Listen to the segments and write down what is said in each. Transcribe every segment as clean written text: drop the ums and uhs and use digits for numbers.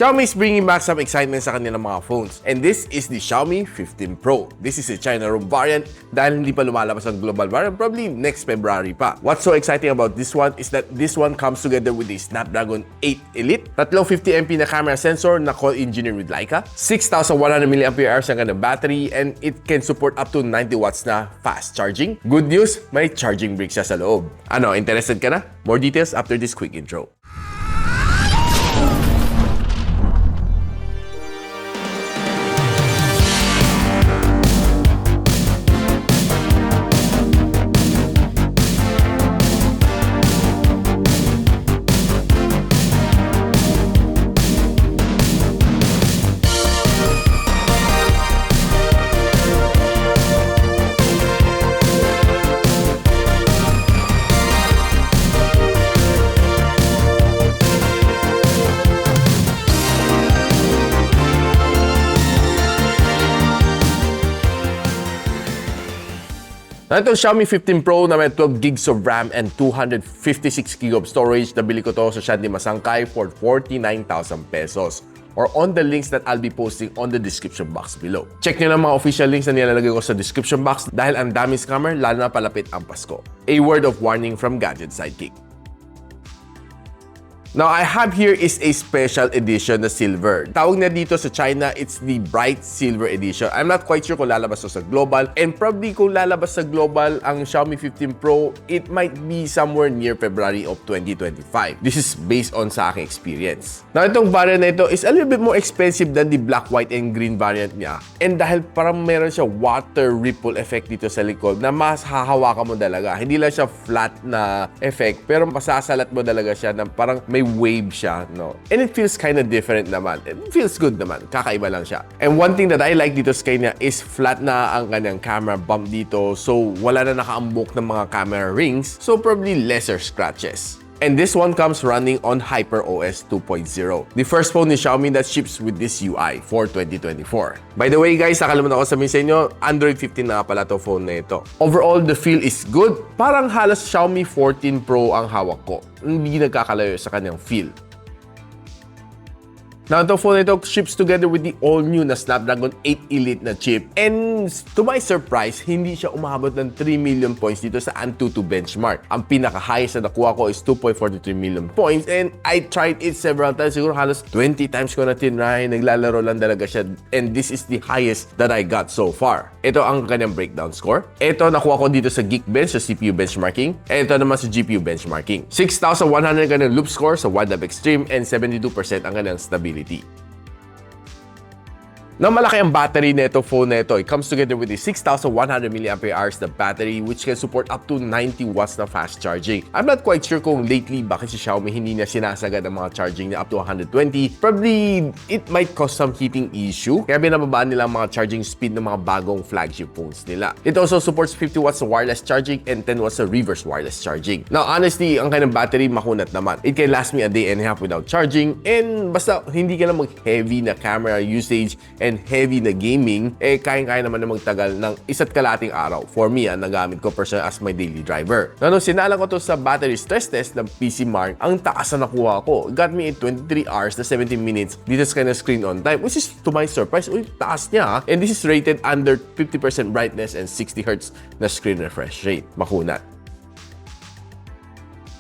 Xiaomi is bringing back some excitement sa kanilang mga phones. And this is the Xiaomi 15 Pro. This is a China ROM variant dahil hindi pa lumalabas ang global variant, probably next February pa. What's so exciting about this one is that this one comes together with the Snapdragon 8 Elite, 350MP na camera sensor na co-engineered with Leica, 6,100 mAh ang kanyang battery, and it can support up to 90 watts na fast charging. Good news, may charging brick siya sa loob. Ano, interested ka na? More details after this quick intro. Na itong Xiaomi 15 Pro na may 12 gigs of RAM and 256 GB of storage, nabili ko to sa Shanti Masangkay for 49,000 pesos. Or on the links that I'll be posting on the description box below. Check nyo lang mga official links na nilalagay ko sa description box dahil ang daming scammer, lalo na palapit ang Pasko. A word of warning from Gadget Sidekick. Now, I have here is a special edition na silver. Tawag na dito sa China, it's the bright silver edition. I'm not quite sure kung lalabas to sa global, and probably kung lalabas sa global ang Xiaomi 15 Pro, it might be somewhere near February of 2025. This is based on sa aking experience. Now, itong variant na ito is a little bit more expensive than the black, white, and green variant niya. And dahil parang meron siya water ripple effect dito sa likod na mas hahawakan mo talaga. Hindi lang siya flat na effect, pero masasalat mo talaga siya na parang may wave siya, no? And it feels kind of different naman. It feels good naman. Kakaiba lang siya. And one thing that I like dito sa kanya is flat na ang kanyang camera bump dito. So, wala na nakaambok ng mga camera rings. So, probably lesser scratches. And this one comes running on HyperOS 2.0. The first phone ni Xiaomi that ships with this UI for 2024. By the way guys, nakalimutan ako sabihin sa inyo, Android 15 na pala to phone na ito. Overall, the feel is good. Parang halos Xiaomi 14 Pro ang hawak ko. Hindi nagkakalayo sa kanyang feel. Now, itong phone na ito ships together with the all-new na Snapdragon 8 Elite na chip. And to my surprise, hindi siya umabot ng 3 million points dito sa Antutu benchmark. Ang pinaka-highest na nakuha ko is 2.43 million points. And I tried it several times. Siguro halos 20 times ko na tinry. Naglalaro lang talaga siya. And this is the highest that I got so far. Ito ang kanyang breakdown score. Ito nakuha ko dito sa Geekbench sa CPU benchmarking. And ito naman sa GPU benchmarking. 6,100 kanyang loop score sa WideLab Extreme and 72% ang kanyang stability. Na malaki ang battery nito phone na ito. It comes together with a 6,100 mAh na battery which can support up to 90 watts na fast charging. I'm not quite sure kung lately bakit si Xiaomi hindi niya sinasagad ang mga charging niya up to 120. Probably it might cause some heating issue. Kaya binababaan nila ang mga charging speed ng mga bagong flagship phones nila. It also supports 50 watts na wireless charging and 10 watts na reverse wireless charging. Now honestly, ang kanyang battery makunat naman. It can last me a day and a half without charging, and basta hindi ka lang mag-heavy na camera usage and heavy na gaming, kaya-kaya naman na magtagal ng isa't kalating araw. For me, nagamit ko personal as my daily driver. Nung sinalang ko to sa battery stress test ng PC Mark, ang taas na nakuha ko. It got me 23 hours na 17 minutes dito sa kanya screen on time, which is to my surprise, taas niya. And this is rated under 50% brightness and 60 Hz na screen refresh rate. Makunat.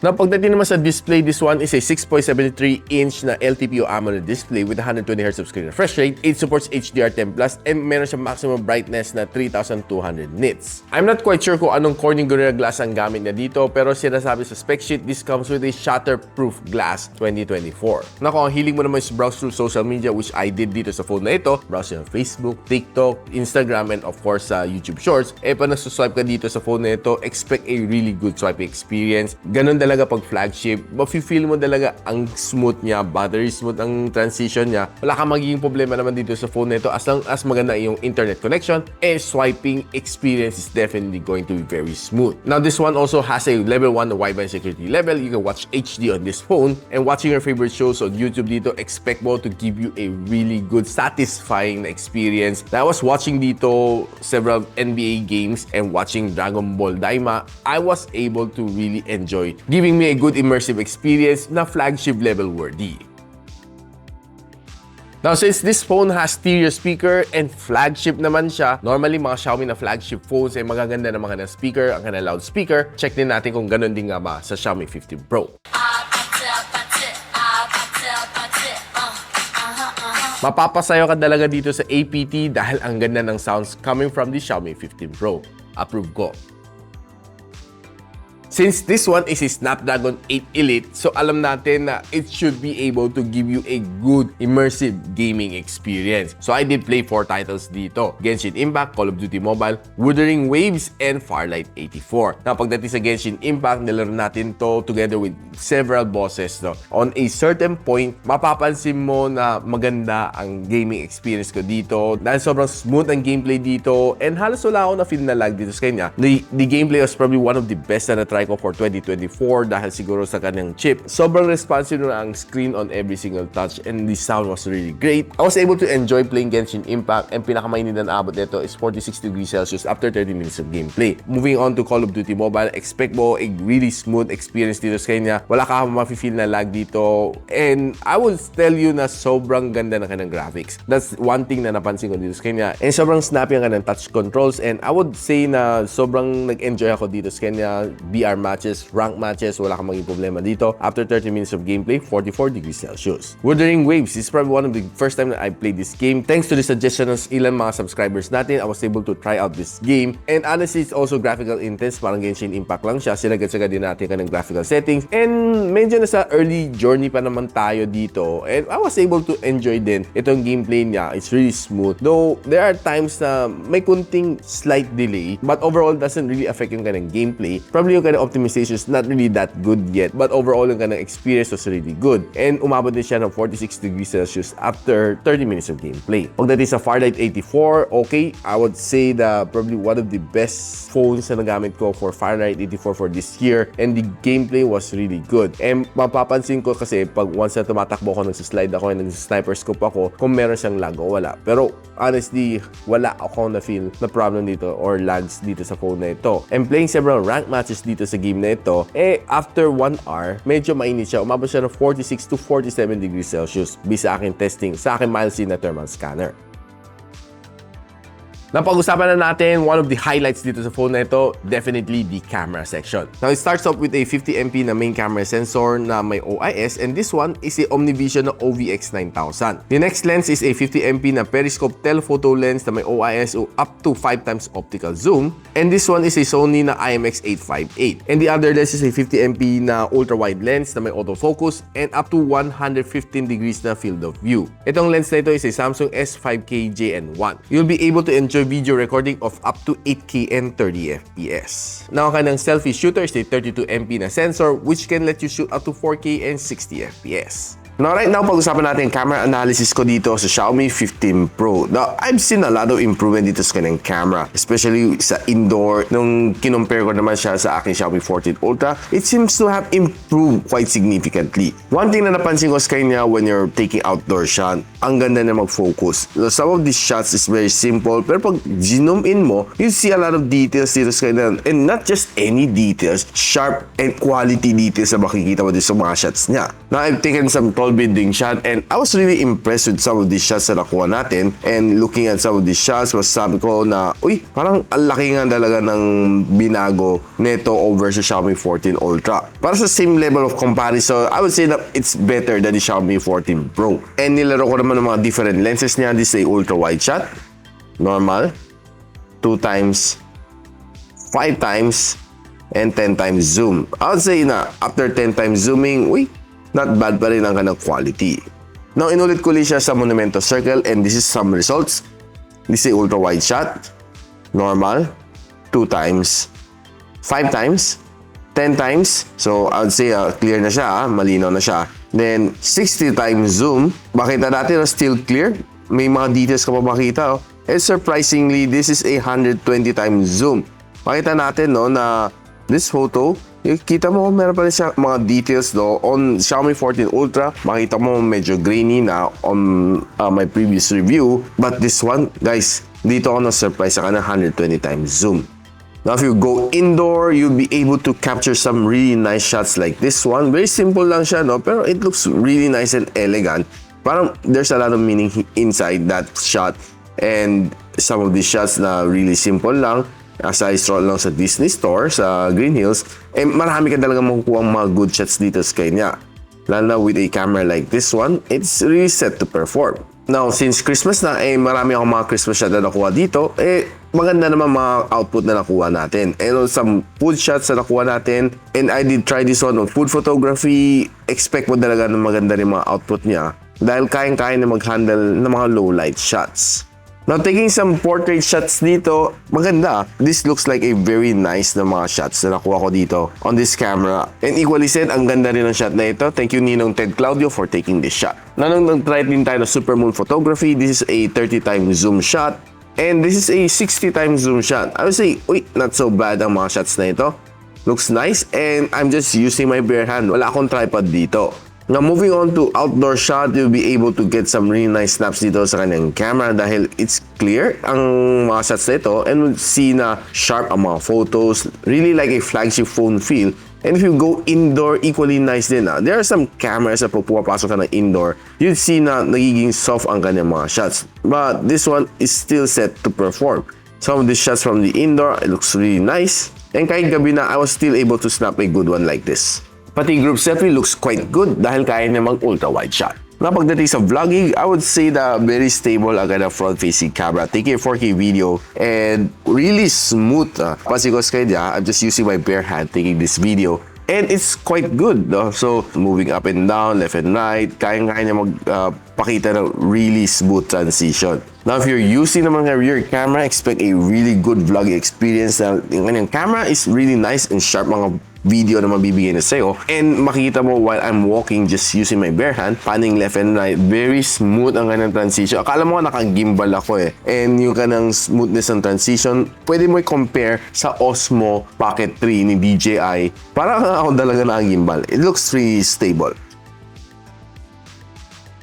Now, pagdating naman sa display, this one is a 6.73-inch na LTPO AMOLED display with 120Hz screen refresh rate. It supports HDR10+, and meron siya maximum brightness na 3,200 nits. I'm not quite sure kung anong Corning Gorilla Glass ang gamit niya dito, pero sinasabi sa spec sheet, this comes with a shatterproof glass 2024. Na kung ang hiling mo naman is browse through social media, which I did dito sa phone na ito, browse yung Facebook, TikTok, Instagram, and of course sa YouTube Shorts, pa nasuswipe ka dito sa phone na ito, expect a really good swiping experience. Ganun talaga pag flagship, mafe-feel mo talaga ang smooth niya, battery smooth ang transition niya. Wala kang magiging problema naman dito sa phone na ito as long as maganda yung internet connection, swiping experience is definitely going to be very smooth. Now, this one also has a level 1 na Wi-Fi security level. You can watch HD on this phone, and watching your favorite shows on YouTube dito, expect mo to give you a really good, satisfying experience. I was watching dito several NBA games and watching Dragon Ball Daima. I was able to really enjoy, giving me a good immersive experience na flagship level worthy. Now, since this phone has stereo speaker and flagship naman siya, normally mga Xiaomi na flagship phones ay magaganda ng mga speaker, ang kanilang loudspeaker. Check din natin kung ganun din nga ba sa Xiaomi 15 Pro. Mapapasayo ka talaga dito sa APT dahil ang ganda ng sounds coming from the Xiaomi 15 Pro. Approve ko. Since this one is a Snapdragon 8 Elite, so alam natin na it should be able to give you a good immersive gaming experience. So I did play 4 titles dito: Genshin Impact, Call of Duty Mobile, Wuthering Waves, and Firelight 84. Now pagdating sa Genshin Impact, nilaro natin to together with several bosses. No? On a certain point, mapapansin mo na maganda ang gaming experience ko dito dahil sobrang smooth ang gameplay dito and halos wala ako na feel na lag dito sa kanya. The gameplay was probably one of the best na na-try ko for 2024 dahil siguro sa kanyang chip. Sobrang responsive na ang screen on every single touch and the sound was really great. I was able to enjoy playing Genshin Impact and pinakamainit na abot nito is 46 degrees Celsius after 30 minutes of gameplay. Moving on to Call of Duty Mobile, expect mo a really smooth experience dito sa kanya. Wala ka mafe-feel na lag dito and I will tell you na sobrang ganda ng kanyang graphics. That's one thing na napansin ko dito sa kanya. And sobrang snappy ang kanyang touch controls and I would say na sobrang nag-enjoy ako dito sa kanya. VR matches, rank matches, wala kang maging problema dito. After 30 minutes of gameplay, 44 degrees Celsius. Wuthering Waves is probably one of the first time that I played this game. Thanks to the suggestion ng ilang mga subscribers natin, I was able to try out this game. And honestly, it's also graphical intense. Parang Genshin Impact lang siya. Sinagad-sagad din natin kanang graphical settings. And medyo nasa early journey pa naman tayo dito. And I was able to enjoy din itong gameplay niya. It's really smooth. Though, there are times na may kunting slight delay. But overall, doesn't really affect yung kanang gameplay. Probably yung kanang optimization is not really that good yet. But overall, yung kanang experience was really good. And umabot din siya ng 46 degrees Celsius after 30 minutes of gameplay. Pagdating sa Firelight 84, okay, I would say that probably one of the best phones na nagamit ko for Firelight 84 for this year. And the gameplay was really good. And mapapansin ko kasi pag once na tumatakbo ako, nagsislide ako, and nag-sniper scope ako, kung meron siyang lag o wala. Pero honestly, wala ako na feel na problem dito or lags dito sa phone na ito. And playing several rank matches dito sa game na ito, after 1 hour, medyo mainit siya. Umabot siya ng 46 to 47 degrees Celsius based sa aking testing, sa aking mild na thermal scanner. Napag-usapan na natin one of the highlights dito sa phone na ito, definitely the camera section. Now, it starts off with a 50MP na main camera sensor na may OIS, and this one is a OmniVision na OVX9000. The next lens is a 50MP na periscope telephoto lens na may OIS o up to 5 times optical zoom, and this one is a Sony na IMX858. And the other lens is a 50MP na ultra-wide lens na may autofocus and up to 115 degrees na field of view. Itong lens na ito is a Samsung S5K JN1. You'll be able to enjoy video recording of up to 8K and 30 FPS. Now, ang kanang selfie shooter is a 32MP na sensor which can let you shoot up to 4K and 60 FPS. Now, right now, pag-usapan natin camera analysis ko dito sa Xiaomi 15 Pro. Now, I've seen a lot of improvement dito sa kanyang camera, especially sa indoor. Nung kinumpare ko naman siya sa aking Xiaomi 14 Ultra, it seems to have improved quite significantly. One thing na napansin ko sa kanya when you're taking outdoor shot, ang ganda na mag-focus. Some of these shots is very simple, pero pag zoom in mo, you see a lot of details dito sa kanya. And not just any details, sharp and quality details na makikita mo dito sa mga shots niya. Now, I've taken some tall building shot and I was really impressed with some of these shots na nakuha natin. And looking at some of these shots, was sabi ko na, uy, parang ang laki nga talaga ng binago neto over sa Xiaomi 14 Ultra. Para sa same level of comparison, I would say that it's better than the Xiaomi 14 Pro. And nilaro ko naman ng mga different lenses niya. This is a ultra wide shot, normal, 2 times, 5 times, and 10 times zoom. I would say na after 10 times zooming, uy, not bad pa rin ang kanang quality. Now, inulit ko siya sa Monumento Circle and this is some results. This is ultra wide shot, normal, 2 times, 5 times, 10 times. So, I would say clear na siya, malinaw na siya. Then, 60 times zoom. Makita natin na still clear. May mga details ka pa makita. Oh. And surprisingly, this is a 120 times zoom. Makita natin no, na this photo, kita mo meron pa rin siya mga details do. On Xiaomi 14 Ultra, makita mo medyo grainy na on my previous review. But this one, guys, dito ako na-surprise sa kanang 120 times zoom. Now, if you go indoor, you'll be able to capture some really nice shots like this one. Very simple lang siya, no? Pero it looks really nice and elegant. Parang there's a lot of meaning inside that shot. And some of these shots na really simple lang, as I stroll lang sa Disney store sa Green Hills, marami ka talaga makukuha mga good shots dito sa kanya. Lalo na with a camera like this one, it's really set to perform. Now, since Christmas na, marami akong mga Christmas shot na nakuha dito, maganda naman mga output na nakuha natin. And also some food shots na nakuha natin. And I did try this one on food photography. Expect mo talaga na maganda rin mga output niya. Dahil kayang-kaya na mag-handle ng mga low light shots. Now, taking some portrait shots dito, maganda. This looks like a very nice na mga shots na nakuha ko dito on this camera. And equally said, ang ganda rin ng shot na ito. Thank you, Ninong Ted Claudio, for taking this shot. Now, nung nag-try din tayo ng super moon photography, this is a 30x zoom shot. And this is a 60x zoom shot. I would say, not so bad ang mga shots na ito. Looks nice. And I'm just using my bare hand. Wala akong tripod dito. Now, moving on to outdoor shot, you'll be able to get some really nice snaps dito sa kanyang camera dahil it's clear ang mga shots na ito and we'll see na sharp ang mga photos, really like a flagship phone feel. And if you go indoor, equally nice din. There are some cameras na pag pumapasok ka ng indoor, you'll see na nagiging soft ang kanyang mga shots. But this one is still set to perform. Some of the shots from the indoor, it looks really nice. And kahit gabi na, I was still able to snap a good one like this. Pati group selfie looks quite good dahil kaya niya mag ultra-wide shot. Na pagdating sa vlogging, I would say that very stable ang kanyang front-facing camera. Taking a 4K video and really smooth. Pansin ko sa kanya, I'm just using my bare hand taking this video. And it's quite good. So, moving up and down, left and right, kaya-kaya niya magpakita ng really smooth transition. Now, if you're using naman ng rear camera, expect a really good vlogging experience. Yung kanyang camera is really nice and sharp mga video na mabibigay na sa'yo. And makikita mo while I'm walking, just using my bare hand, panning left and right, very smooth ang kanyang transition. Akala mo naka-gimbal ako And yung kanyang smoothness ng transition, pwede mo i-compare sa Osmo Pocket 3 ni DJI. Parang ako talaga naka-gimbal. It looks really stable.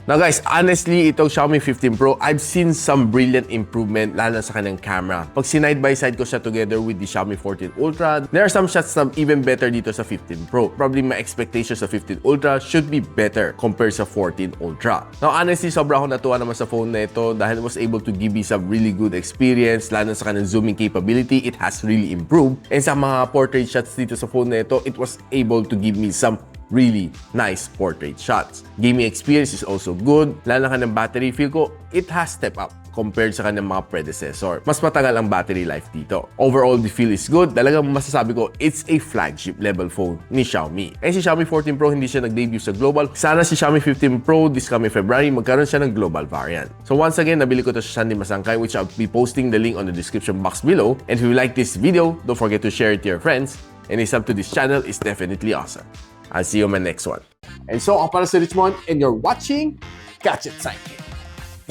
Now guys, honestly, itong Xiaomi 15 Pro, I've seen some brilliant improvement lalo sa kanyang camera. Pag sinide by side ko siya together with the Xiaomi 14 Ultra, there are some shots na even better dito sa 15 Pro. Probably my expectations sa 15 Ultra should be better compared sa 14 Ultra. Now honestly, sobra akong natuwa naman sa phone na ito dahil it was able to give me some really good experience lalo sa kanyang zooming capability. It has really improved. And sa mga portrait shots dito sa phone na ito, it was able to give me some really nice portrait shots. Gaming experience is also good. Lalo na kanyang battery, feel ko, it has stepped up compared sa kanyang mga predecessor. Mas matagal ang battery life dito. Overall, the feel is good. Talagang masasabi ko, it's a flagship level phone ni Xiaomi. And si Xiaomi 14 Pro, hindi siya nag-debut sa global. Sana si Xiaomi 15 Pro this coming February, magkaroon siya ng global variant. So once again, nabili ko to sa Shandy Masangkay, which I'll be posting the link on the description box below. And if you like this video, don't forget to share it to your friends. And a sub to this channel is definitely awesome. I'll see you on my next one. And so, ako para si Richmond, and you're watching Gadget Sidekick.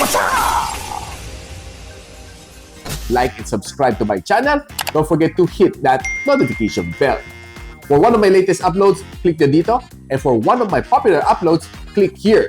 What's up? Like and subscribe to my channel. Don't forget to hit that notification bell. For one of my latest uploads, click the dito. And for one of my popular uploads, click here.